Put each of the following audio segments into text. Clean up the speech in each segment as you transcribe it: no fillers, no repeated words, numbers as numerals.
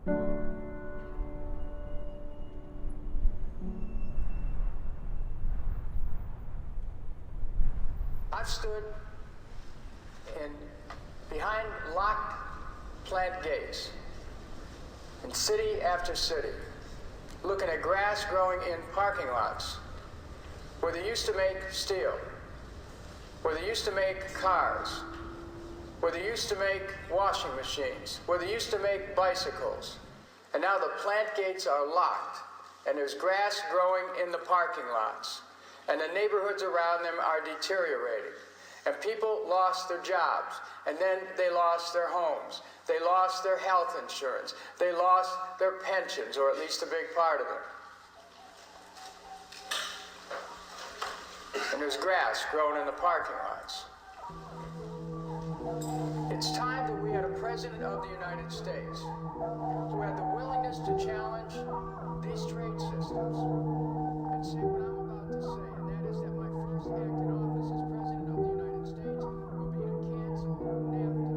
I've stood behind locked plant gates in city after city, looking at grass growing in parking lots where they used to make steel, where they used to make cars, where they used to make washing machines, where they used to make bicycles. And now the plant gates are locked, and there's grass growing in the parking lots, and the neighborhoods around them are deteriorating. And people lost their jobs, and then they lost their homes. They lost their health insurance. They lost their pensions, or at least a big part of them. And there's grass growing in the parking lots. It's time that we had a president of the United States who had the willingness to challenge these trade systems and say what I'm about to say, and that is that my first act in office as president of the United States will be to cancel NAFTA,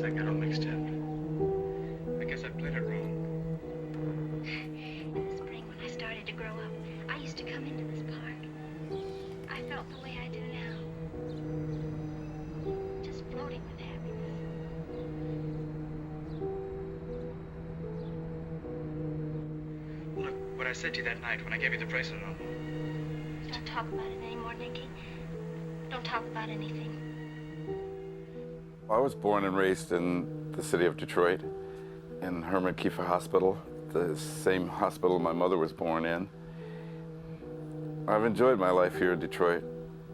I got all mixed up. I guess I played it wrong. In the spring, when I started to grow up, I used to come into this park. I felt the way I do now. Just floating with happiness. Look, what I said to you that night when I gave you the bracelet on. Don't talk about it anymore, Nicky. Don't talk about anything. I was born and raised in the city of Detroit, in Herman Kiefer Hospital, the same hospital my mother was born in. I've enjoyed my life here in Detroit,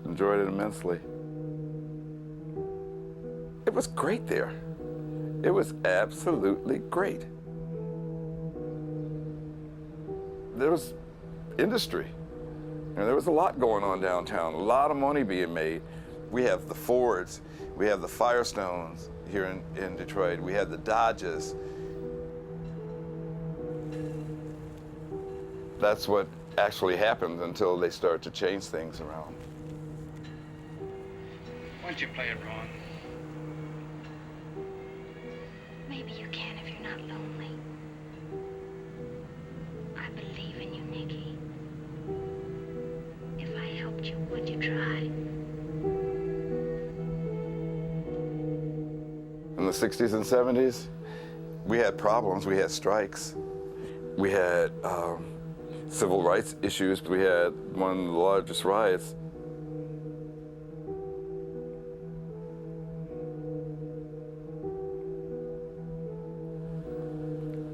enjoyed it immensely. It was great there. It was absolutely great. There was industry. And there was a lot going on downtown, a lot of money being made. We have the Fords, we have the Firestones here in Detroit, we have the Dodges. That's what actually happens until they start to change things around. Why don't you play it wrong? Maybe you can if you're not lonely. I believe in you, Nicky. If I helped you, would you try? In the 60s and 70s, we had problems, we had strikes. We had civil rights issues. We had one of the largest riots.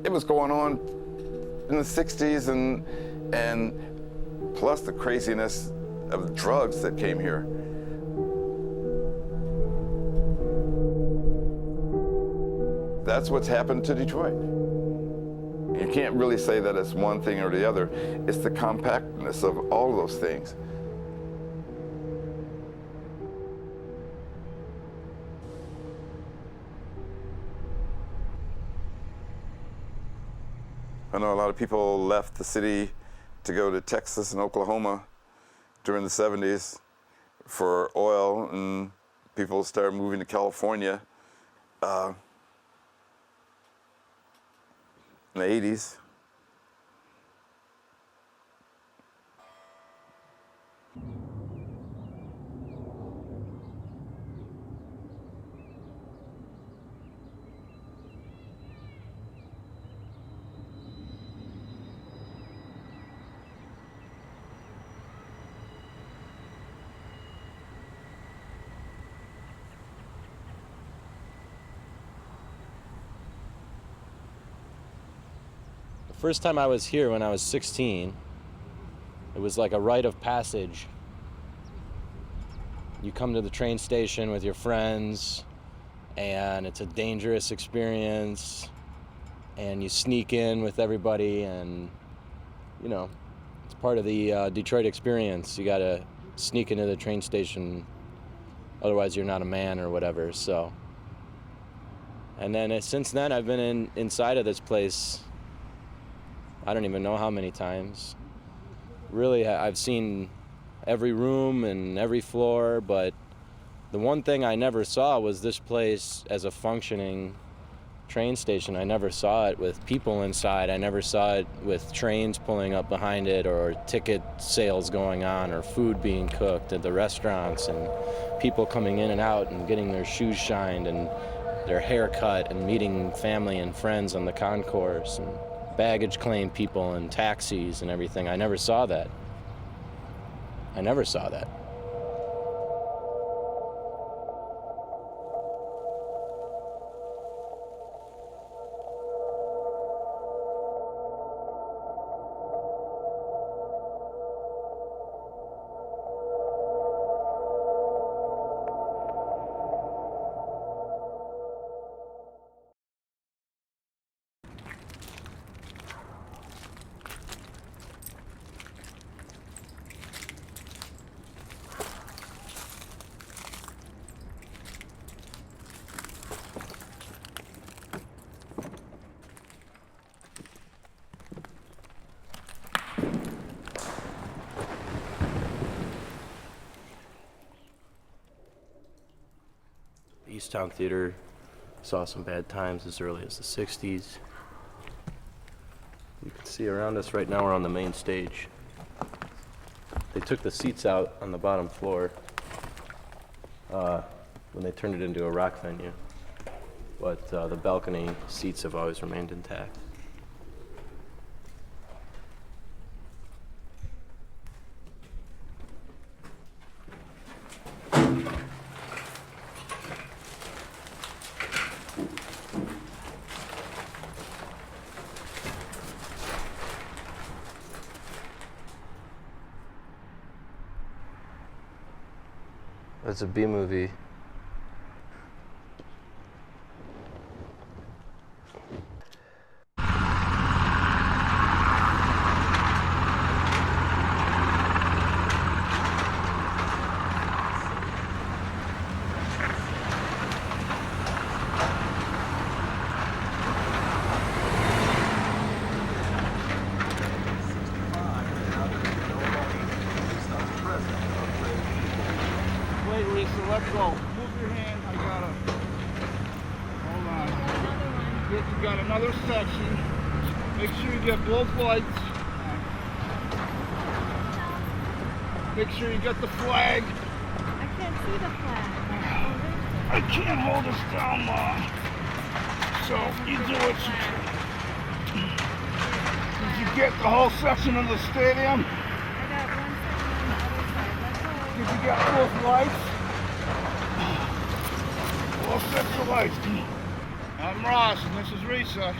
It was going on in the 60s and plus the craziness of drugs that came here. That's what's happened to Detroit. You can't really say that it's one thing or the other. It's the compactness of all of those things. I know a lot of people left the city to go to Texas and Oklahoma during the 70s for oil, and people started moving to California. In the 80s. First time I was here when I was 16, it was like a rite of passage. You come to the train station with your friends, and it's a dangerous experience, and you sneak in with everybody, and you know, it's part of the Detroit experience. You gotta sneak into the train station Otherwise, you're not a man or whatever. So, and then since then, I've been inside of this place. I don't even know how many times. Really, I've seen every room and every floor, but the one thing I never saw was this place as a functioning train station. I never saw it with people inside. I never saw it with trains pulling up behind it, or ticket sales going on, or food being cooked at the restaurants, and people coming in and out and getting their shoes shined and their hair cut, and meeting family and friends on the concourse, and baggage claim people and taxis and everything. I never saw that. I never saw that. Easttown Theater saw some bad times as early as the 60s. You can see around us right now we're on the main stage. They took the seats out on the bottom floor when they turned it into a rock venue, but the balcony seats have always remained intact. It's a B movie. Let go. Move your hand. I got it. Hold on. You got another section. Make sure you get both lights. Make sure you get the flag. I can't see the flag. I can't hold us down long. So you do what you can. Did you get the whole section of the stadium? I got one section on the other side. Let's go. Did you get both lights? All sets of lights. I'm Ross and this is Risa.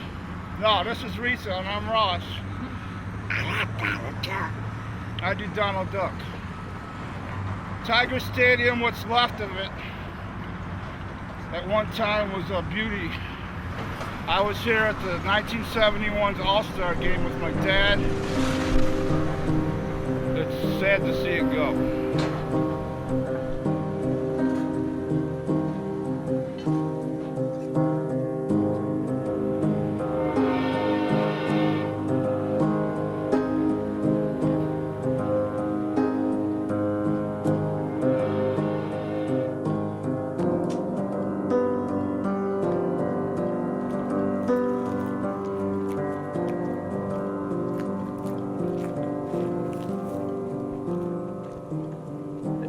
No, this is Risa and I'm Ross. I do Donald Duck. Tiger Stadium, what's left of it, at one time was a beauty. I was here at the 1971 All-Star game with my dad. It's sad to see it go.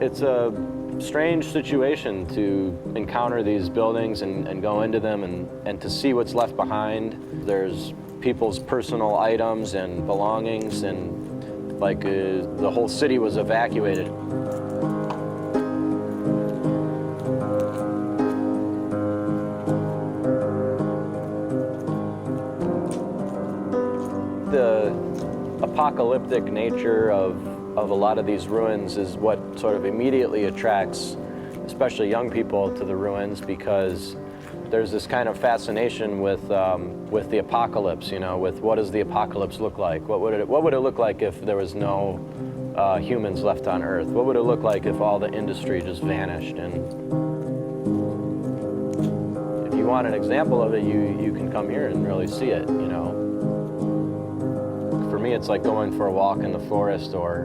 It's a strange situation to encounter these buildings and go into them and to see what's left behind. There's people's personal items and belongings, and like the whole city was evacuated. The apocalyptic nature of a lot of these ruins is what sort of immediately attracts especially young people to the ruins, because there's this kind of fascination with the apocalypse, you know, with what does the apocalypse look like? What would it look like if there was no humans left on Earth? What would it look like if all the industry just vanished? And if you want an example of it, you can come here and really see it, you know. For me, it's like going for a walk in the forest or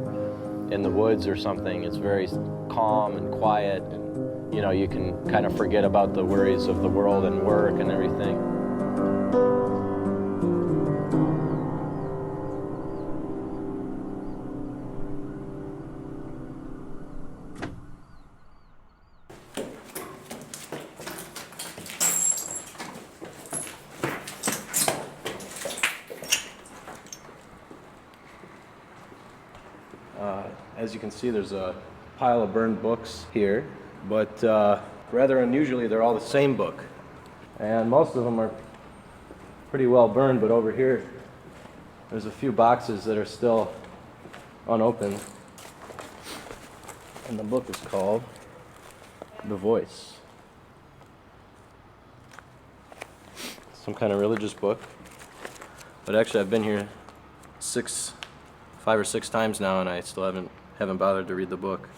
in the woods or something. It's very calm and quiet, and you know, you can kind of forget about the worries of the world and work and everything. As you can see, there's a pile of burned books here, but rather unusually, they're all the same book. And most of them are pretty well burned, but over here, there's a few boxes that are still unopened. And the book is called The Voice. Some kind of religious book. But actually, I've been here 5 or 6 times now, and I still haven't bothered to read the book.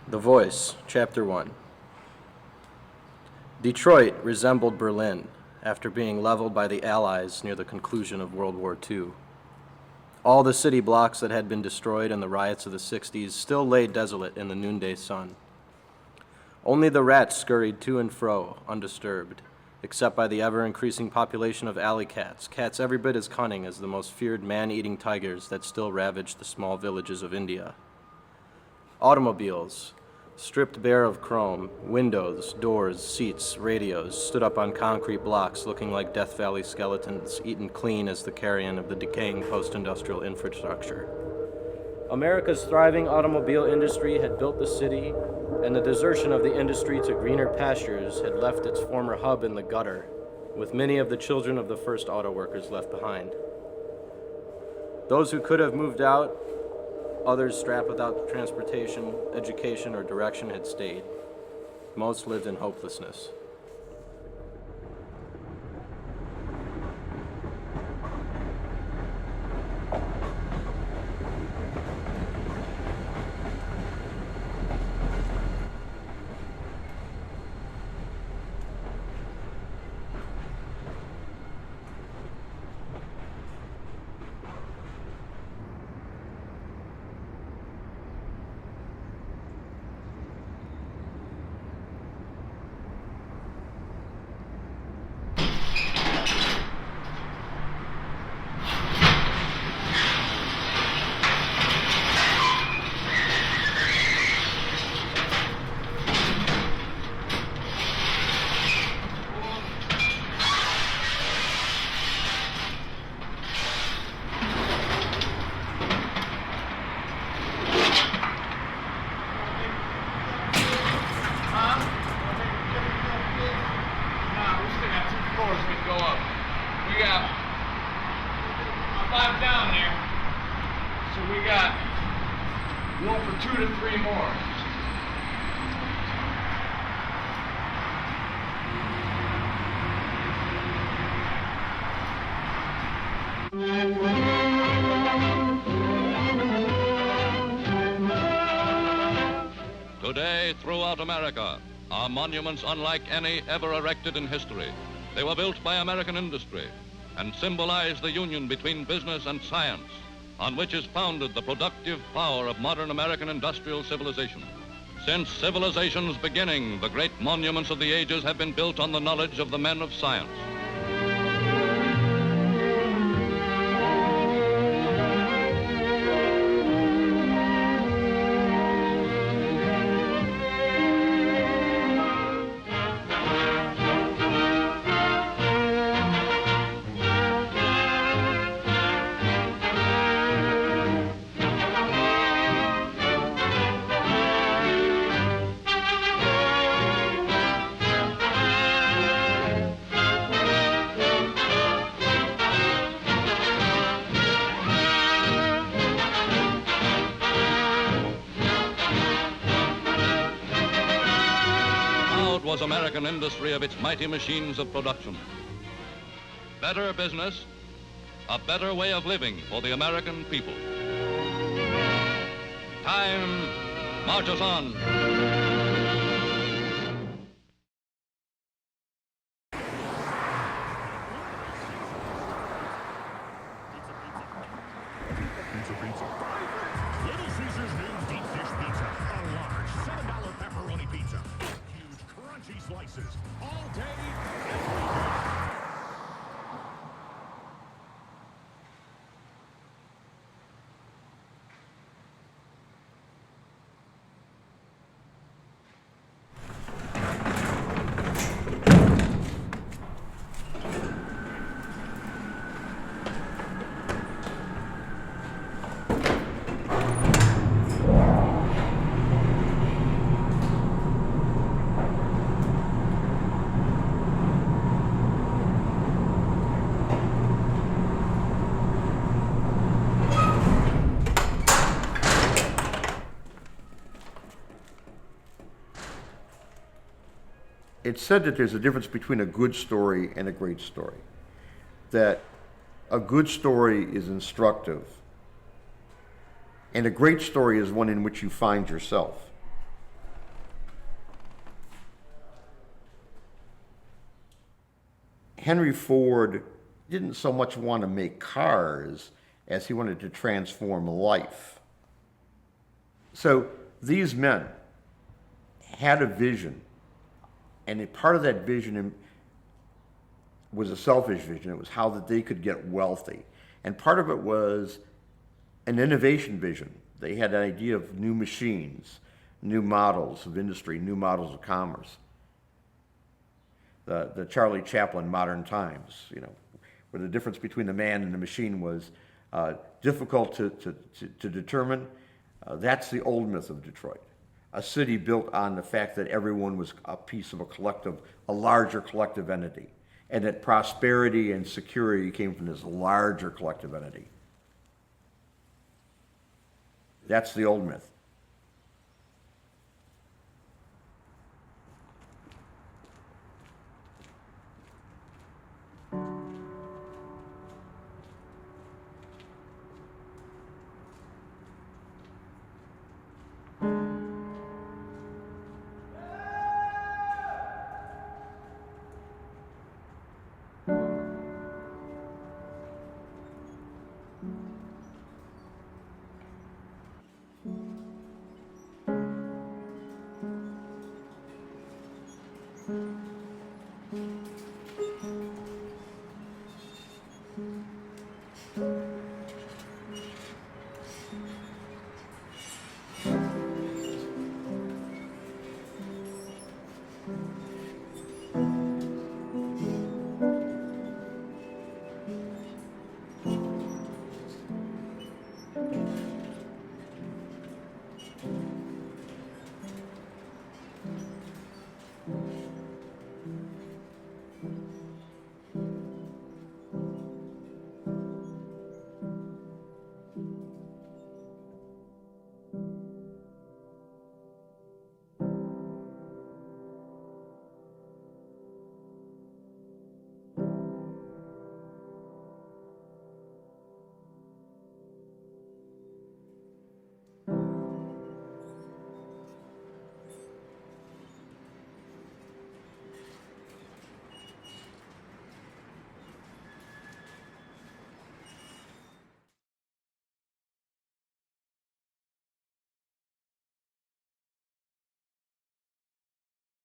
The Voice, Chapter 1. Detroit resembled Berlin after being leveled by the Allies near the conclusion of World War II. All the city blocks that had been destroyed in the riots of the 60s still lay desolate in the noonday sun. Only the rats scurried to and fro, undisturbed, except by the ever-increasing population of alley cats, cats every bit as cunning as the most feared man-eating tigers that still ravaged the small villages of India. Automobiles, stripped bare of chrome, windows, doors, seats, radios, stood up on concrete blocks looking like Death Valley skeletons, eaten clean as the carrion of the decaying post-industrial infrastructure. America's thriving automobile industry had built the city, and the desertion of the industry to greener pastures had left its former hub in the gutter, with many of the children of the first auto workers left behind. Those who could have moved out, others strapped without transportation, education, or direction had stayed. Most lived in hopelessness. Today, throughout America, are monuments unlike any ever erected in history. They were built by American industry and symbolize the union between business and science, on which is founded the productive power of modern American industrial civilization. Since civilization's beginning, the great monuments of the ages have been built on the knowledge of the men of science. Was American industry of its mighty machines of production. better business, a better way of living for the American people. Time marches on. Pizza, pizza. Little Caesar's new deep dish pizza. A large $7 pepperoni pizza. Huge crunchy slices. All day, every day. It's said that there's a difference between a good story and a great story. That a good story is instructive, and a great story is one in which you find yourself. Henry Ford didn't so much want to make cars as he wanted to transform life. So these men had a vision. And a part of that vision was a selfish vision. It was how that they could get wealthy. And part of it was an innovation vision. They had an idea of new machines, new models of industry, new models of commerce. The Charlie Chaplin Modern Times, where the difference between the man and the machine was difficult to determine. That's the old myth of Detroit. A city built on the fact that everyone was a piece of a larger collective entity, and that prosperity and security came from this larger collective entity. That's the old myth.